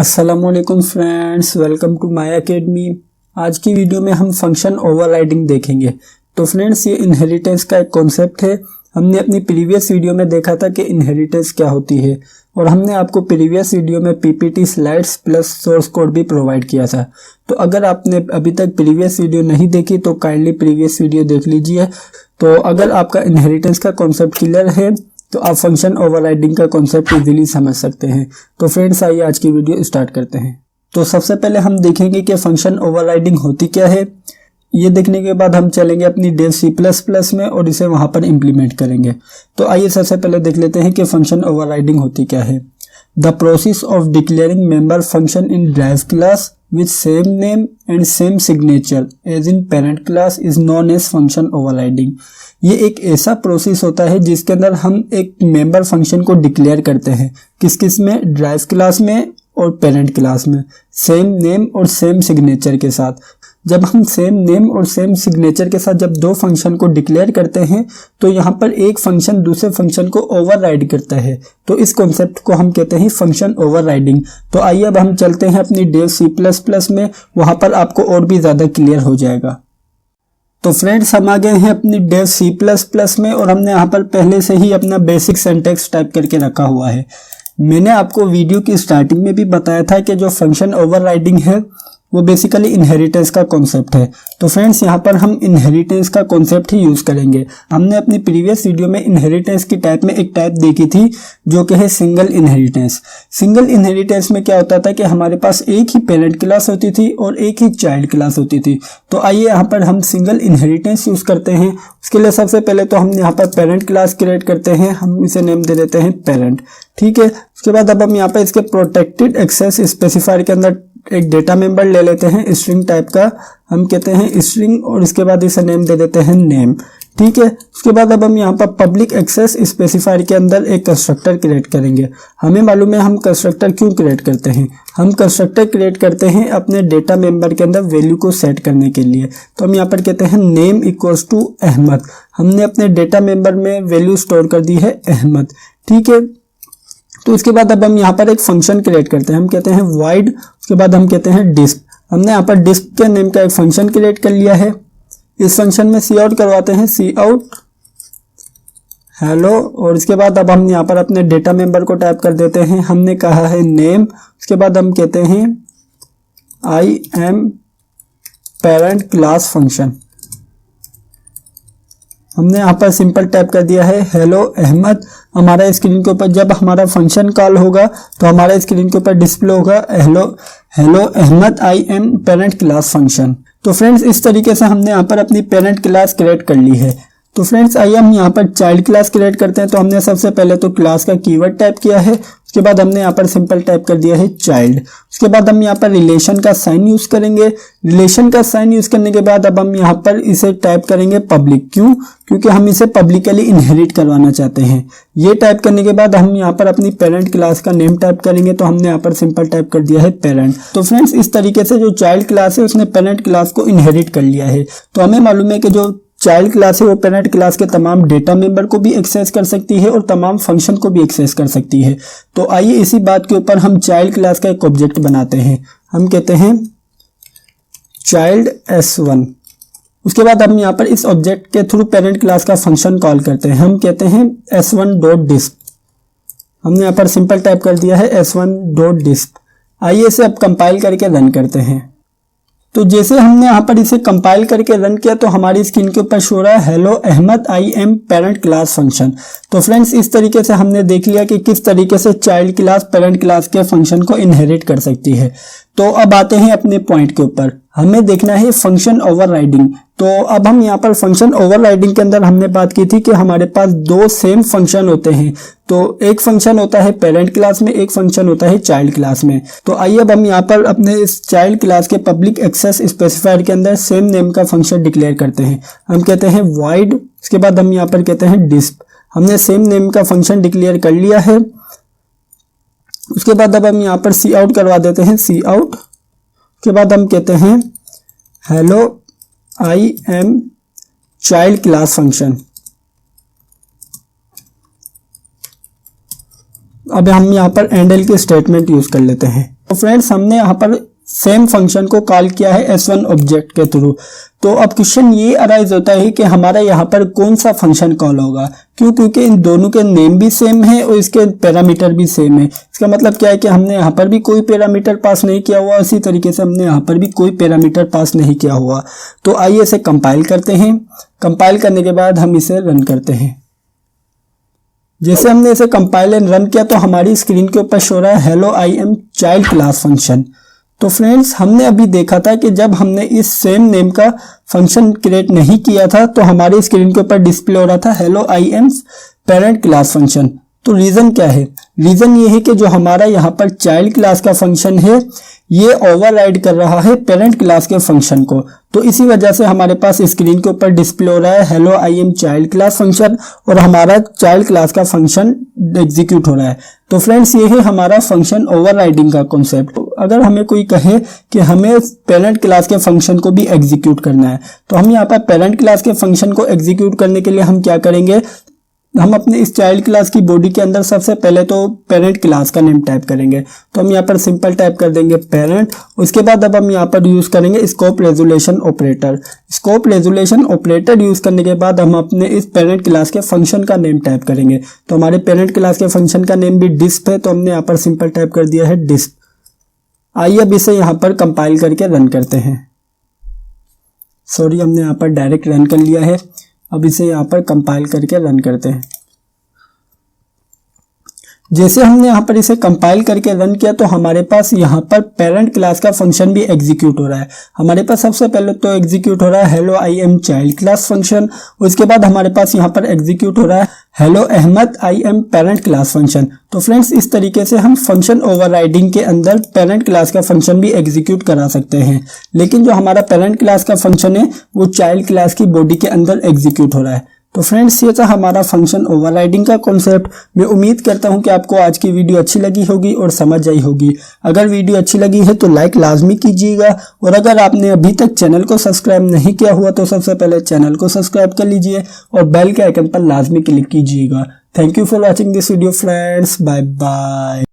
अस्सलामुअलैकुम friends, welcome to my academy. आज की वीडियो में हम फंक्शन ओवरराइडिंग देखेंगे। तो फ्रेंड्स, ये इनहेरिटेंस का एक कॉन्सेप्ट है। हमने अपनी प्रीवियस वीडियो में देखा था कि इनहेरिटेंस क्या होती है और हमने आपको प्रीवियस वीडियो में PPT slides plus source code भी प्रोवाइड किया था। तो अगर आपने अभी तक प्रीवियस वीडियो नहीं देखी तो काइंडली प्रीवियस वीडियो देख लीजिए। तो अगर आपका इनहेरिटेंस का कॉन्सेप्ट क्लियर है तो आप फंक्शन ओवरराइडिंग का कॉन्सेप्ट इजीली समझ सकते हैं। तो फ्रेंड्स, आइए आज की वीडियो स्टार्ट करते हैं। तो सबसे पहले हम देखेंगे कि फंक्शन ओवरराइडिंग होती क्या है। ये देखने के बाद हम चलेंगे अपनी डेव C++ में और इसे वहां पर इम्प्लीमेंट करेंगे। तो आइए सबसे पहले देख लेते हैं कि फंक्शन ओवरराइडिंग होती क्या है। The process of declaring member function in drive class with same name and same signature as in parent class is known as function overriding। ये एक ऐसा प्रोसेस होता है जिसके अंदर हम एक मेंबर फंक्शन को डिक्लेयर करते हैं। किस किस में? ड्राइव क्लास में और पेरेंट क्लास में, सेम नेम और सेम सिग्नेचर के साथ। जब हम सेम नेम और सेम सिग्नेचर के साथ जब दो फंक्शन को डिक्लेयर करते हैं तो यहाँ पर एक फंक्शन दूसरे फंक्शन को ओवरराइड करता है। तो इस कॉन्सेप्ट को हम कहते हैं फंक्शन ओवरराइडिंग। तो आइए अब हम चलते हैं अपनी डेव C++ में, वहां पर आपको और भी ज्यादा क्लियर हो जाएगा। तो फ्रेंड्स, हम आ गए हैं अपनी डेव C++ में और हमने यहाँ पर पहले से ही अपना बेसिक सिंटैक्स टाइप करके रखा हुआ है। मैंने आपको वीडियो की स्टार्टिंग में भी बताया था कि जो फंक्शन ओवरराइडिंग है वो बेसिकली इनहेरिटेंस का कॉन्सेप्ट है। तो फ्रेंड्स, यहाँ पर हम इनहेरिटेंस का कॉन्सेप्ट ही यूज करेंगे। हमने अपनी प्रीवियस वीडियो में इनहेरिटेंस की टाइप में एक टाइप देखी थी जो कि है सिंगल इनहेरिटेंस। सिंगल इनहेरिटेंस में क्या होता था कि हमारे पास एक ही पेरेंट क्लास होती थी और एक ही चाइल्ड क्लास होती थी। तो आइए यहाँ पर हम सिंगल इनहेरिटेंस यूज करते हैं। उसके लिए सबसे पहले तो हम यहाँ पर पेरेंट क्लास क्रिएट करते हैं। हम इसे नेम दे देते हैं पेरेंट, ठीक है। उसके बाद अब हम यहाँ पर इसके प्रोटेक्टेड एक्सेस स्पेसिफायर के अंदर एक डेटा मेंबर ले लेते हैं स्ट्रिंग टाइप का, हम कहते हैं स्ट्रिंग, और इसके बाद इसे नेम दे देते हैं नेम, ठीक है। उसके बाद अब हम यहाँ पर पब्लिक एक्सेस स्पेसिफायर के अंदर एक कंस्ट्रक्टर क्रिएट करेंगे। हमें मालूम है हम कंस्ट्रक्टर क्यों क्रिएट करते हैं। हम कंस्ट्रक्टर क्रिएट करते हैं अपने डेटा मेंबर के अंदर वैल्यू को सेट करने के लिए। तो हम यहाँ पर कहते हैं नेम इक्वल्स टू अहमद। हमने अपने डेटा मेंबर में वैल्यू स्टोर कर दी है अहमद, ठीक है। तो उसके बाद अब हम यहाँ पर एक फंक्शन क्रिएट करते हैं। हम कहते हैं void, उसके बाद हम कहते हैं डिस्प। हमने यहाँ पर डिस्प के नेम का एक फंक्शन क्रिएट कर लिया है। इस फंक्शन में सी आउट करवाते हैं सी आउट हेलो, और इसके बाद अब हम यहाँ पर अपने डेटा मेंबर को टाइप कर देते हैं। हमने कहा है नेम, उसके बाद हम कहते हैं आई एम पेरेंट क्लास फंक्शन। हमने यहाँ पर सिंपल टाइप कर दिया है हेलो अहमद। हमारा स्क्रीन के ऊपर जब हमारा फंक्शन कॉल होगा तो हमारा स्क्रीन के ऊपर डिस्प्ले होगा hello Ahmad I am parent class function. तो फ्रेंड्स, इस तरीके से हमने यहाँ पर अपनी पेरेंट क्लास क्रिएट कर ली है। तो फ्रेंड्स, आइए हम यहाँ पर चाइल्ड क्लास क्रिएट करते हैं। तो हमने सबसे पहले तो क्लास का कीवर्ड टाइप किया है, उसके बाद हमने यहाँ पर सिंपल टाइप कर दिया है चाइल्ड। उसके बाद हम यहाँ पर रिलेशन का साइन यूज करेंगे। रिलेशन का साइन यूज करने के बाद अब हम यहाँ पर इसे टाइप करेंगे पब्लिक। क्यों? क्योंकि हम इसे पब्लिकली इनहेरिट करवाना चाहते हैं। ये टाइप करने के बाद हम यहाँ पर अपनी पेरेंट क्लास का नेम टाइप करेंगे। तो हमने यहाँ पर सिंपल टाइप कर दिया है पेरेंट। तो फ्रेंड्स, इस तरीके से जो चाइल्ड क्लास है उसने पेरेंट क्लास को इनहेरिट कर लिया है। तो हमें मालूम है कि जो चाइल्ड क्लास है वो पेरेंट क्लास के तमाम डेटा मेंबर को भी एक्सेस कर सकती है और तमाम फंक्शन को भी एक्सेस कर सकती है। तो आइए इसी बात के ऊपर हम चाइल्ड क्लास का एक ऑब्जेक्ट बनाते हैं। हम कहते हैं चाइल्ड S1। उसके बाद हम यहाँ पर इस ऑब्जेक्ट के थ्रू पेरेंट क्लास का फंक्शन कॉल करते हैं। हम कहते हैं S1.disp। हमने यहाँ पर सिंपल टाइप कर दिया है S1.disp। आइए इसे अब कंपाइल करके रन करते हैं। तो जैसे हमने यहाँ पर इसे कंपाइल करके रन किया तो हमारी स्क्रीन के ऊपर शो रहा है hello Ahmad I am parent class function. तो फ्रेंड्स, इस तरीके से हमने देख लिया कि किस तरीके से चाइल्ड क्लास पेरेंट क्लास के फंक्शन को इनहेरिट कर सकती है। तो अब आते हैं अपने पॉइंट के ऊपर। हमें देखना है फंक्शन ओवरराइडिंग। तो अब हम यहाँ पर फंक्शन ओवरराइडिंग के अंदर हमने बात की थी कि हमारे पास दो सेम फंक्शन होते हैं। तो एक फंक्शन होता है पेरेंट क्लास में, एक फंक्शन होता है चाइल्ड क्लास में। तो आइए अब हम यहाँ पर अपने इस चाइल्ड क्लास के पब्लिक एक्सेस स्पेसिफायर के अंदर सेम नेम का फंक्शन डिक्लेयर करते हैं। हम कहते हैं void, उसके बाद हम यहाँ पर कहते हैं डिस्प। हमने सेम नेम का फंक्शन डिक्लेयर कर लिया है। उसके बाद अब हम यहाँ पर सी आउट करवा देते हैं सी आउट। उसके बाद हम कहते हैं hello I am child class function. अब हम यहाँ पर एंडल के स्टेटमेंट यूज कर लेते हैं। तो फ्रेंड्स हमने यहाँ पर सेम फंक्शन को कॉल किया है s1 ऑब्जेक्ट के थ्रू। तो अब क्वेश्चन ये अराइज होता है कि हमारा यहाँ पर कौन सा फंक्शन कॉल होगा, क्यों? क्योंकि इन दोनों के नेम भी सेम है और इसके पैरामीटर भी सेम है। इसका मतलब क्या है कि हमने यहाँ पर भी कोई पैरामीटर पास नहीं किया हुआ, इसी तरीके से हमने यहाँ पर भी कोई पैरामीटर पास नहीं किया हुआ। तो आइए इसे कंपाइल करते हैं। कंपाइल करने के बाद हम इसे रन करते हैं। जैसे हमने इसे कंपाइल एंड रन किया तो हमारी स्क्रीन के ऊपर शो रहा है hello I am child class function. तो फ्रेंड्स हमने अभी देखा था कि जब हमने इस सेम नेम का फंक्शन क्रिएट नहीं किया था तो हमारी स्क्रीन के ऊपर डिस्प्ले हो रहा था hello I am parent class function. तो रीजन क्या है? रीजन ये है कि जो हमारा यहाँ पर चाइल्ड क्लास का फंक्शन है ये ओवरराइड कर रहा है पेरेंट क्लास के फंक्शन को। तो इसी वजह से हमारे पास स्क्रीन के ऊपर डिस्प्ले हो रहा है hello I am child class function और हमारा चाइल्ड क्लास का फंक्शन एग्जीक्यूट हो रहा है। तो फ्रेंड्स ये है हमारा फंक्शन ओवरराइडिंग का कॉन्सेप्ट। अगर हमें कोई कहे कि हमें पेरेंट क्लास के फंक्शन को भी एग्जीक्यूट करना है तो हम यहाँ पर पेरेंट क्लास के फंक्शन को एग्जीक्यूट करने के लिए हम क्या करेंगे, हम अपने इस चाइल्ड क्लास की बॉडी के अंदर सबसे पहले तो पेरेंट क्लास का नेम टाइप करेंगे। तो हम यहाँ पर सिंपल टाइप कर देंगे पेरेंट। उसके बाद अब हम यहाँ पर यूज करेंगे scope resolution operator. Scope resolution operator use करने के बाद हम अपने इस पेरेंट क्लास के फंक्शन का नेम टाइप करेंगे। तो हमारे पेरेंट क्लास के फंक्शन का नेम भी डिस्प है, तो हमने यहाँ पर सिंपल टाइप कर दिया है डिस्प। आइए अब इसे यहाँ पर कंपाइल करके रन करते हैं। सॉरी, हमने यहाँ पर डायरेक्ट रन कर लिया है। अब इसे यहाँ पर कंपाइल करके रन करते हैं। जैसे हमने यहाँ पर इसे कंपाइल करके रन किया तो हमारे पास यहाँ पर पेरेंट क्लास का फंक्शन भी एग्जीक्यूट हो रहा है। हमारे पास सबसे पहले तो एग्जीक्यूट हो रहा है hello I am child class function. उसके बाद हमारे पास यहाँ पर एग्जीक्यूट हो रहा है hello Ahmad I am parent class function. तो फ्रेंड्स इस तरीके से हम फंक्शन ओवरराइडिंग के अंदर पेरेंट क्लास का फंक्शन भी एग्जीक्यूट करा सकते हैं। लेकिन जो हमारा पेरेंट क्लास का फंक्शन है वो चाइल्ड क्लास की बॉडी के अंदर एग्जीक्यूट हो रहा है। तो फ्रेंड्स ये था हमारा फंक्शन ओवरराइडिंग का कॉन्सेप्ट। मैं उम्मीद करता हूं कि आपको आज की वीडियो अच्छी लगी होगी और समझ आई होगी। अगर वीडियो अच्छी लगी है तो लाइक लाजमी कीजिएगा और अगर आपने अभी तक चैनल को सब्सक्राइब नहीं किया हुआ तो सबसे पहले चैनल को सब्सक्राइब कर लीजिए और बेल के आइकन पर लाजमी क्लिक कीजिएगा। Thank you for watching this video friends. Bye bye.